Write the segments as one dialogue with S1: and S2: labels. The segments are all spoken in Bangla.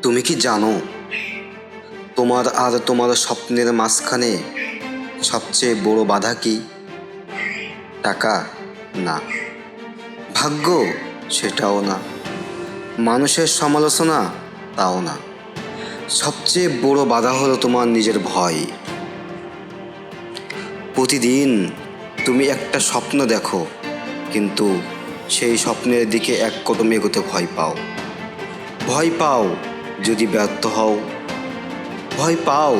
S1: তুমি কি জানো তোমার আর তোমার স্বপ্নের মাঝখানে সবচেয়ে বড় বাধা কি? টাকা? না। ভাগ্য? সেটাও না। মানুষের সমালোচনা? তাও না। সবচেয়ে বড় বাধা হলো তোমার নিজের ভয়। প্রতিদিন তুমি একটা স্বপ্ন দেখো, কিন্তু সেই স্বপ্নের দিকে এক কদম এগোতে ভয় পাও। ভয় পাও যদি ব্যর্থ হও, ভয় পাও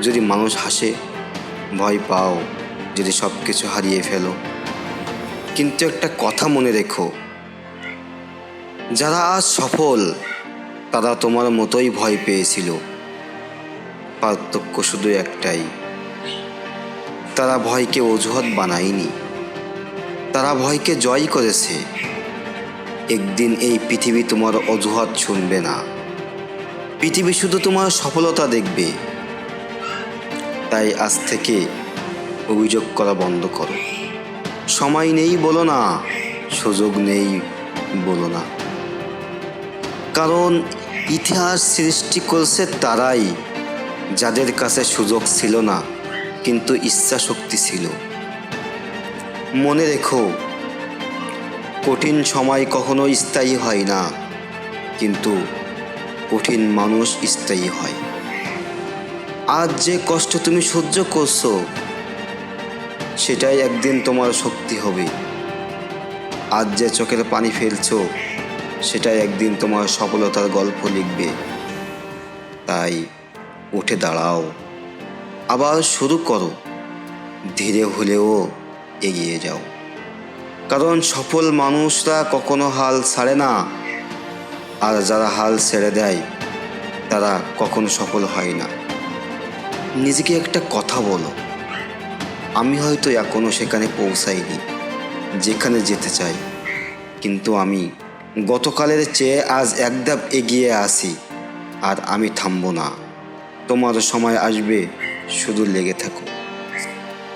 S1: যদি মানুষ হাসে, ভয় পাও যদি সব কিছু হারিয়ে ফেলো। কিন্তু একটা কথা মনে রেখো, যারা আজ সফল তারা তোমার মতোই ভয় পেয়েছিল। পার্থক্য শুধু একটাই, তারা ভয়কে অজুহাত বানায়নি, তারা ভয়কে জয় করেছে। একদিন এই পৃথিবী তোমার অজুহাত শুনবে না, পৃথিবী শুধু তোমার সফলতা দেখবে। তাই আজ থেকে অভিযোগ করা বন্ধ করো। সময় নেই বলো না, সুযোগ নেই বলো না। কারণ ইতিহাস সৃষ্টি করছে তারাই, যাদের কাছে সুযোগ ছিল না কিন্তু ইচ্ছা শক্তি ছিল। মনে রেখো, কঠিন সময় কখনো স্থায়ী হয় না, কিন্তু কঠিন মানুষ স্থায়ী হয়। আজ যে কষ্ট তুমি সহ্য করছো, সেটাই একদিন তোমার শক্তি হবে। আজ যে চোখের পানি ফেলছো, সেটাই একদিন তোমার সফলতার গল্প লিখবে। তাই উঠে দাঁড়াও, আবার শুরু করো, ধীরে হলেও এগিয়ে যাও। কারণ সফল মানুষরা কখনো হাল ছাড়ে না, আর যারা হাল ছেড়ে দেয় তারা কখনো সফল হয় না। নিজেকে একটা কথা বলো, আমি হয়তো এখনও সেখানে পৌঁছাইনি যেখানে যেতে চাই, কিন্তু আমি গতকালের চেয়ে আজ এক ধাপ এগিয়ে আসি। আর আমি থামবো না। তোমার সময় আসবে, শুধু লেগে থাকো।